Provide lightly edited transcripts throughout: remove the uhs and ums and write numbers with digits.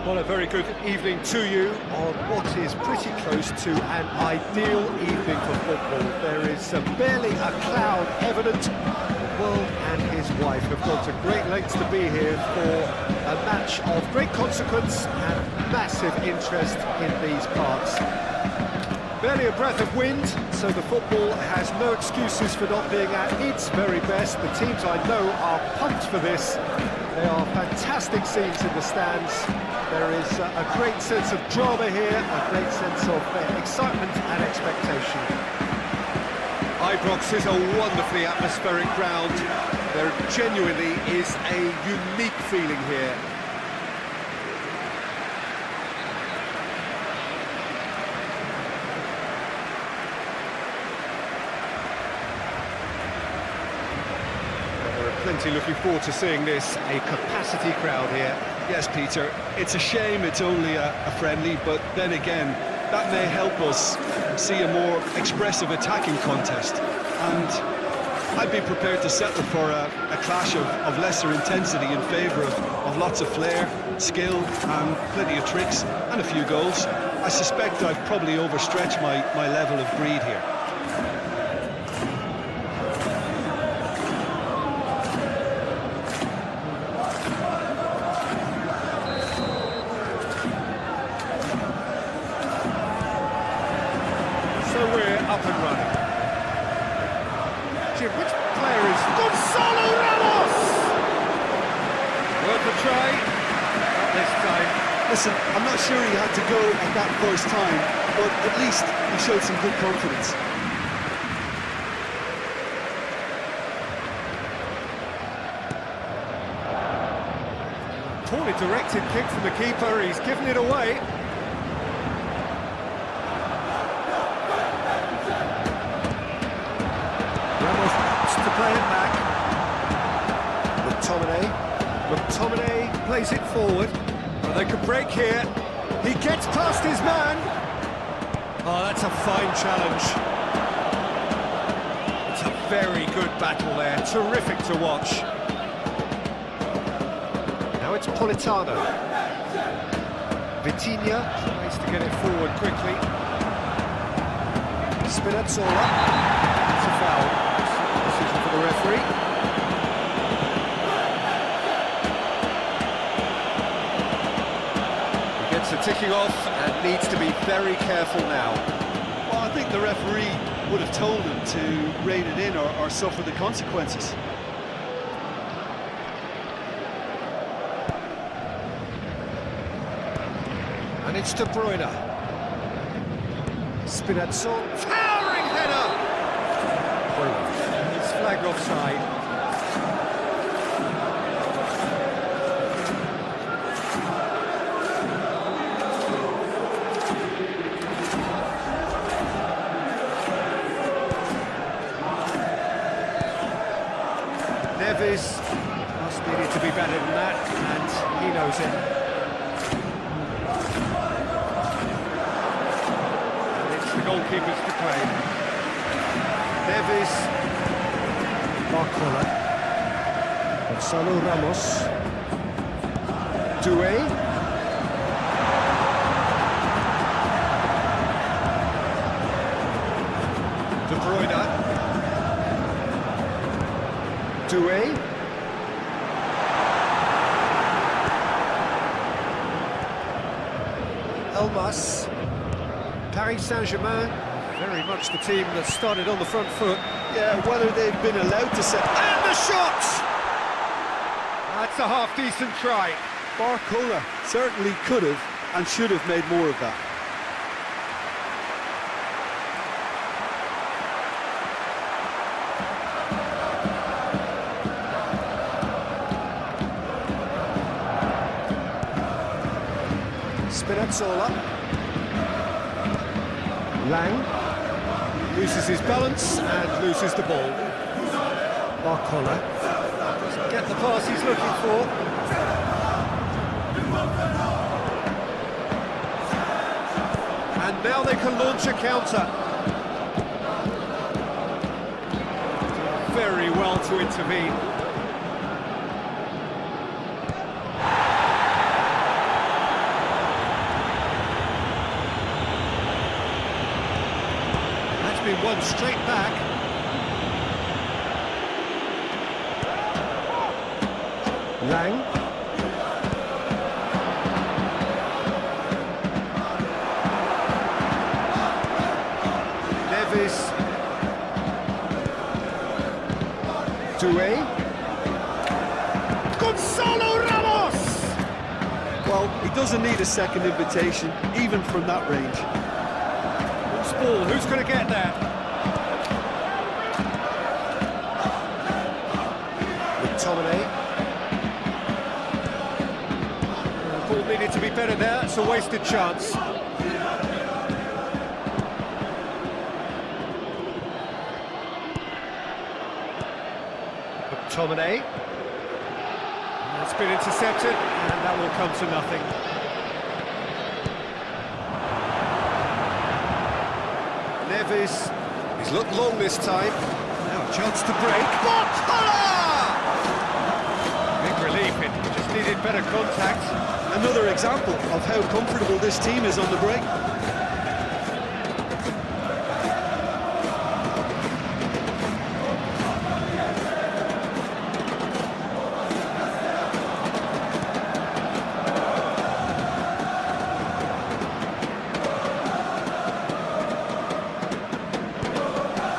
Well, a very good evening to you on what is pretty close to an ideal evening for football. There is barely a cloud evident. Will and his wife have gone to great lengths to be here for a match of great consequence and massive interest in these parts. Barely a breath of wind, so the football has no excuses for not being at its very best. The teams I know are pumped for this. They are fantastic scenes in the stands. There is a great sense of drama here, a great sense of excitement and expectation. Ibrox is a wonderfully atmospheric ground. There genuinely is a unique feeling here. Plenty looking forward to seeing this, a capacity crowd here. Yes, Peter, it's a shame it's only a friendly, but then again, that may help us see a more expressive attacking contest. And I'd be prepared to settle for a clash of lesser intensity in favour of lots of flair, skill, and plenty of tricks, and a few goals. I suspect I've probably overstretched my level of greed here. Up and running. Jim, which player is Gonzalo Ramos? Worth a try. Not this time. Listen, I'm not sure he had to go at that first time, but at least he showed some good confidence. Poorly directed kick from the keeper. He's given it away. To play it back. McTominay plays it forward. Well, they could break here. He gets past his man. Oh, that's a fine challenge. It's a very good battle there. Terrific to watch. Now it's Politano. Vitinha tries to get it forward quickly. Spinazzola. It's a foul. Decision for the referee. He gets the ticking off and needs to be very careful now. Well, I think the referee would have told him to rein it in or suffer the consequences. And it's De Bruyne. Spinazzola. Towering header! It's flagged offside. Neves must need it to be better than that, and he knows it. And it's the goalkeepers to play. Neves, Barcola, Gonzalo Ramos, Doué, De Bruyne, Doué, Elmas, Paris Saint-Germain. Very much the team that started on the front foot. Yeah, whether they've been allowed to set... And the shot! That's a half-decent try. Barcola certainly could have and should have made more of that. Spinazzola. Lang. Loses his balance and loses the ball. Barcola doesn't get the pass he's looking for. And now they can launch a counter. Very well to intervene. One straight back. Lang. Neves. Doué. Gonzalo Ramos! Well, he doesn't need a second invitation, even from that range. Loose ball, who's going to get that? McTominay. The ball needed to be better there, it's a wasted chance. McTominay. That's been intercepted, and that will come to nothing. Neves, he's looked long this time. Now a chance to break. Barcola! Big relief, it just needed better contact. Another example of how comfortable this team is on the break.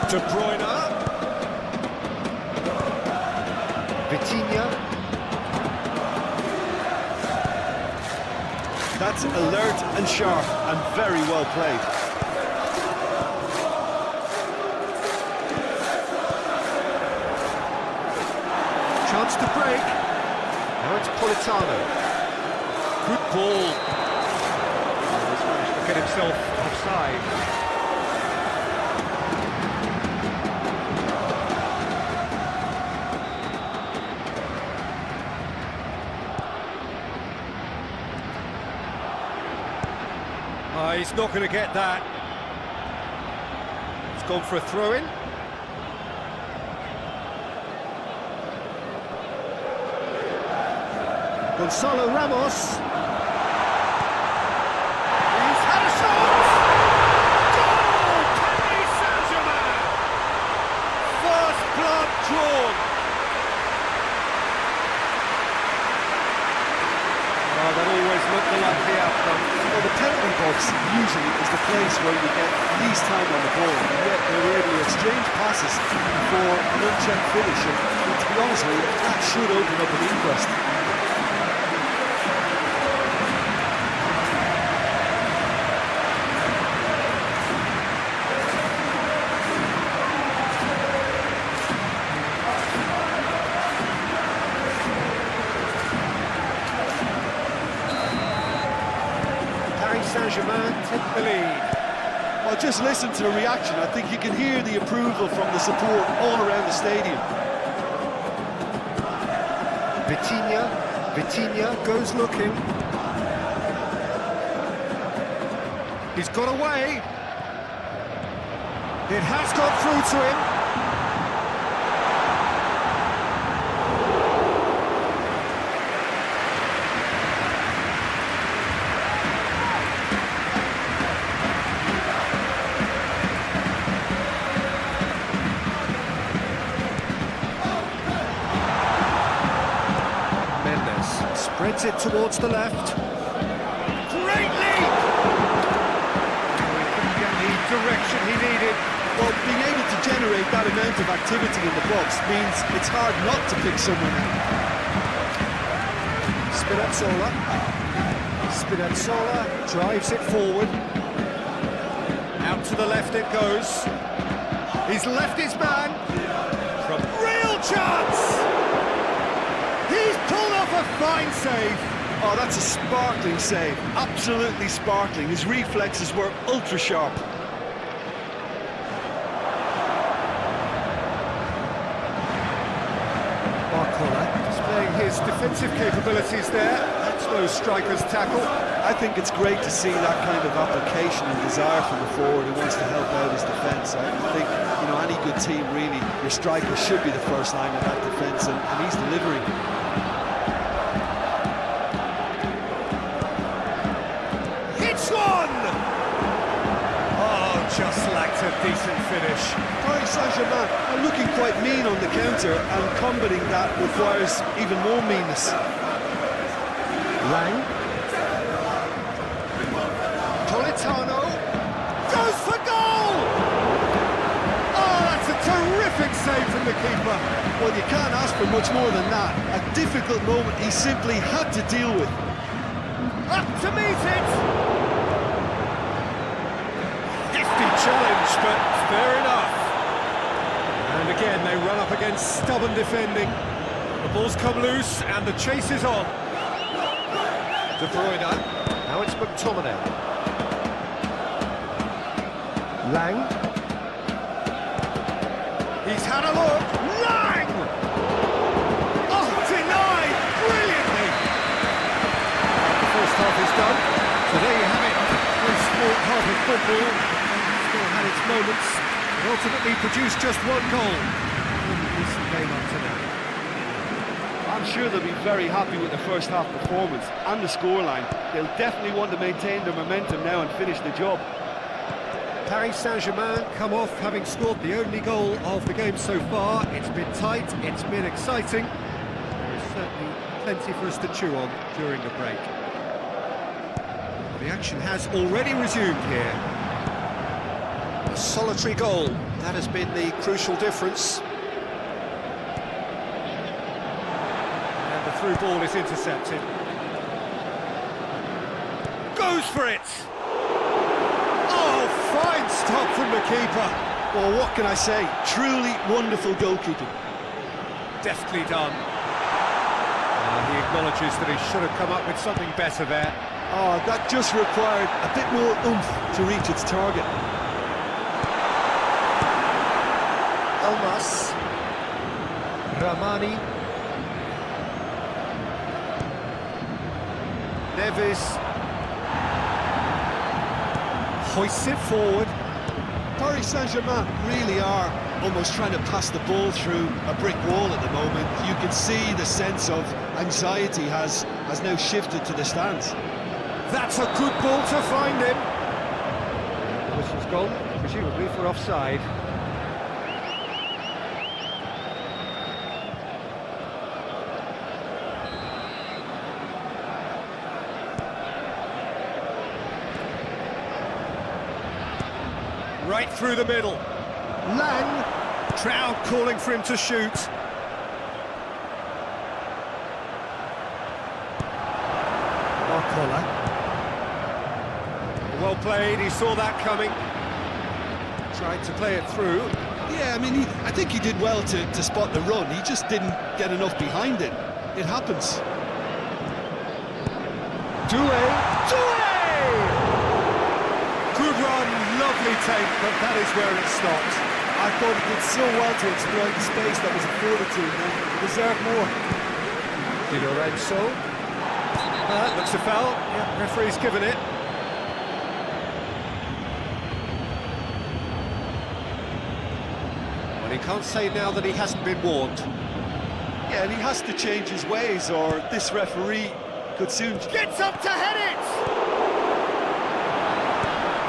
De Bruyne. Vitinha. That's alert and sharp and very well played. Chance to break. Now it's Politano. Good ball. He's managed to get himself offside. He's not going to get that. He's gone for a throw-in. Gonzalo Ramos. He's had a shot! Goal! Paris Saint-Germain! First blood drawn. Oh, that always looked the likely outcome. Well, the penalty box usually is the place where you get least time on the ball, and yet they were able to exchange passes for an unchecked finish, and to be honest with you, that should open up an inquest. Saint-Germain take the lead. Well, just listen to the reaction. I think you can hear the approval from the support all around the stadium. Vitinha goes looking. He's got away. It has got through to him. Spreads it towards the left. Great lead! He couldn't get the direction he needed. Well, being able to generate that amount of activity in the box means it's hard not to pick someone out. Spinazzola drives it forward. Out to the left it goes. He's left his man. From real chance! He's pulled off a fine save. Oh, that's a sparkling save. Absolutely sparkling. His reflexes were ultra sharp. Barcola displaying his defensive capabilities there. That's no striker's tackle. I think it's great to see that kind of application and desire from the forward who wants to help out his defence. I think, you know, any good team really, your striker should be the first line of that defence, and he's delivering. It's one! Oh, just lacked a decent finish. Paris Saint-Germain are looking quite mean on the counter, and combating that requires even more meanness. Lang. Politano goes for goal! Oh, that's a terrific save from the keeper. Well, you can't ask for much more than that. A difficult moment he simply had to deal with. Up to meet it! Hefty challenge, but fair enough. And again, they run up against stubborn defending. The ball's come loose, and the chase is on. De Bruyne. Now it's McTominay. Lang. He's had a look. Lang! Oh, denied! Brilliantly! The first half is done. So there you have it. One small half of football. Still had its moments. But ultimately produced just one goal. Really decent game up to now. I'm sure they'll be very happy with the first half performance and the scoreline. They'll definitely want to maintain their momentum now and finish the job. Paris Saint-Germain come off having scored the only goal of the game so far. It's been tight, it's been exciting. There is certainly plenty for us to chew on during the break. The action has already resumed here. A solitary goal, that has been the crucial difference. And the through ball is intercepted. Goes for it! Oh, fine stop from the keeper. Well, what can I say? Truly wonderful goalkeeping. Deftly done. He acknowledges that he should have come up with something better there. Oh, that just required a bit more oomph to reach its target. Elmas. Ramani. Neves. Hoists it forward. Paris Saint-Germain really are almost trying to pass the ball through a brick wall at the moment. You can see the sense of anxiety has now shifted to the stands. That's a good ball to find him. The whistle's gone, presumably for offside. Right through the middle. Lang. Crowd calling for him to shoot. Marcola. Well played, he saw that coming. Tried to play it through. Yeah, I mean, I think he did well to spot the run. He just didn't get enough behind it. It happens. Doué! Good run, lovely take, but that is where it stopped. I thought he did so well to exploit the space that was afforded to him. He deserved more. Di Lorenzo. Looks a foul. Yeah, referee's given it. Well, he can't say now that he hasn't been warned. Yeah, and he has to change his ways, or this referee could soon... Gets up to head it!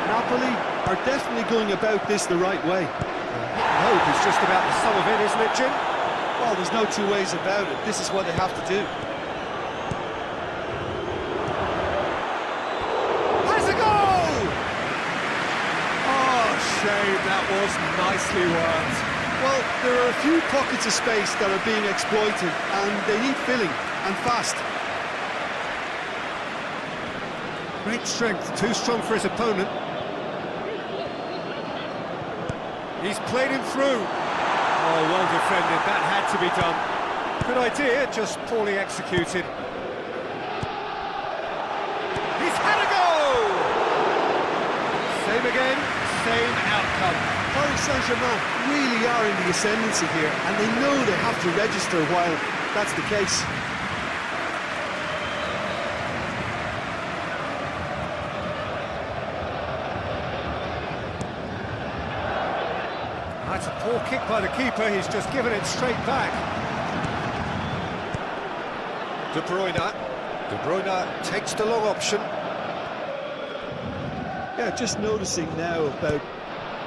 Napoli are definitely going about this the right way. Hope is just about the sum of it, isn't it, Jim? Well, there's no two ways about it. This is what they have to do. Has a goal! Oh, shame, that was nicely worked. Well, there are a few pockets of space that are being exploited, and they need filling, and fast. Great strength, too strong for his opponent. He's played him through. Oh, well defended, that had to be done. Good idea, just poorly executed. He's had a goal! Same again, same outcome. Paris Saint-Germain really are in the ascendancy here, and they know they have to register while that's the case. That's a poor kick by the keeper, he's just given it straight back. De Bruyne. De Bruyne takes the long option. Yeah, just noticing now about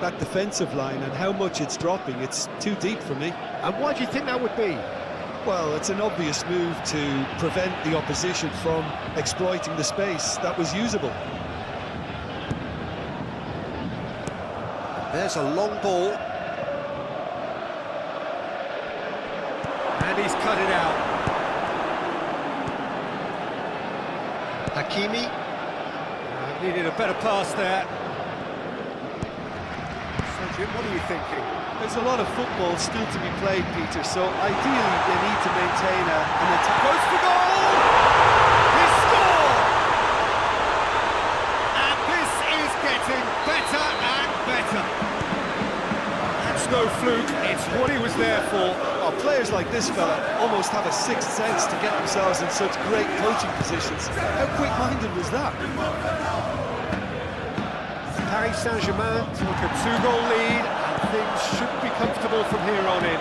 that defensive line and how much it's dropping. It's too deep for me. And why do you think that would be? Well, it's an obvious move to prevent the opposition from exploiting the space that was usable. There's a long ball. And he's cut it out. Hakimi. Needed a better pass there. So, Jim, what are you thinking? There's a lot of football still to be played, Peter, so ideally they need to maintain an attack. Goes for goal! He scored! And this is getting better and better. That's no fluke, it's what he was there for. Oh, players like this fella almost have a sixth sense to get themselves in such great coaching positions. How quick-minded was that? Paris Saint-Germain took a 2-goal lead, and things should be comfortable from here on in.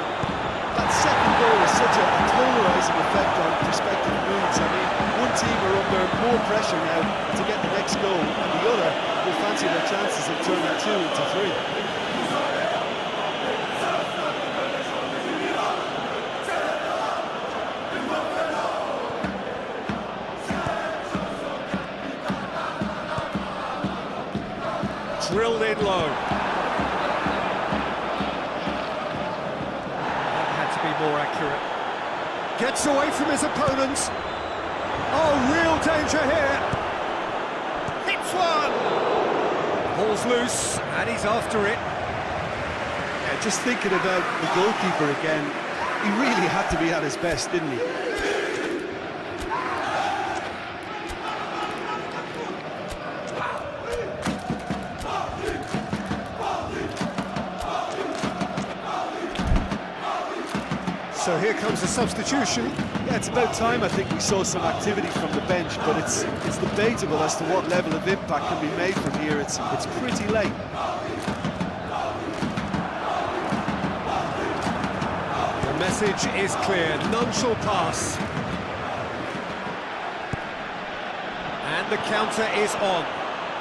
That second goal has such a polarising effect on prospective moods. I mean, one team are under more pressure now to get the next goal, and the other will fancy their chances of turning 2 into 3. Drilled in low. That had to be more accurate. Gets away from his opponents. Oh, real danger here. Hits one. Ball's loose, and he's after it. Yeah, just thinking about the goalkeeper again, he really had to be at his best, didn't he? So here comes the substitution. Yeah, it's about time I think we saw some activity from the bench, but it's debatable as to what level of impact can be made from here. It's pretty late. The message is clear, none shall pass. And the counter is on.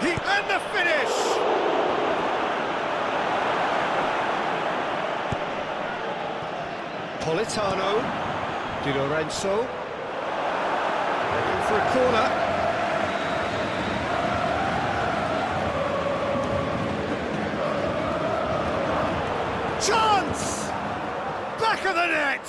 And the finish! Politano, Di Lorenzo, looking for a corner. Chance! Back of the net!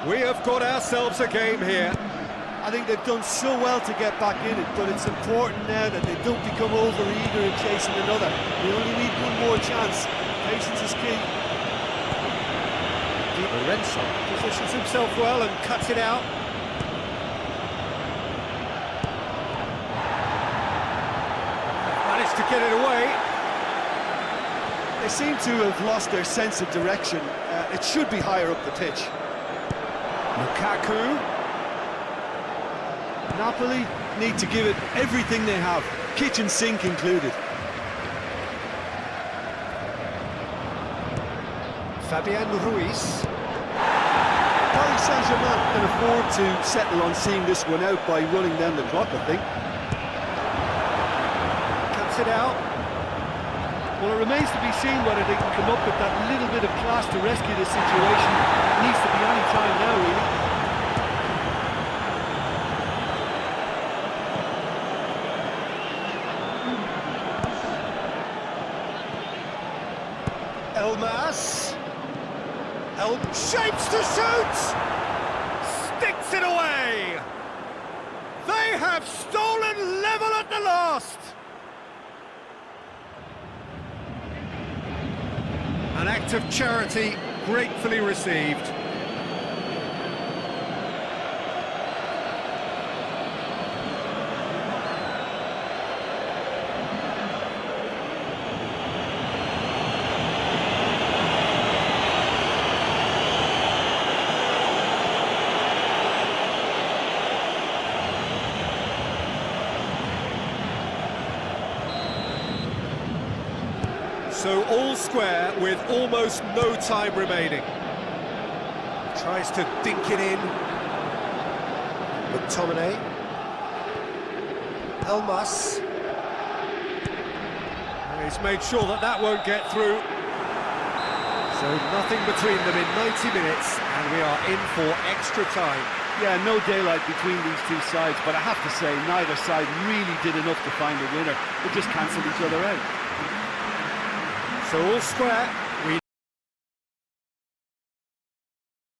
We have got ourselves a game here. I think they've done so well to get back in it, but it's important now that they don't become over-eager in chasing another. They only need one more chance. Patience is key. Di Lorenzo positions himself well and cuts it out. Managed to get it away. They seem to have lost their sense of direction. It should be higher up the pitch. Lukaku. Napoli need to give it everything they have, kitchen sink included. Fabian Ruiz. Paris Saint-Germain can afford to settle on seeing this one out by running down the clock, I think. Cuts it out. Well, it remains to be seen whether they can come up with that little bit of class to rescue this situation. It needs to be any time now, really. Elmas. Shapes to shoot! Sticks it away! They have stolen level at the last! An act of charity gratefully received. So all square with almost no time remaining. Tries to dink it in. McTominay. Elmas. He's made sure that that won't get through. So nothing between them in 90 minutes, and we are in for extra time. Yeah, no daylight between these two sides, but I have to say, neither side really did enough to find a winner. They just cancelled each other out. So all square.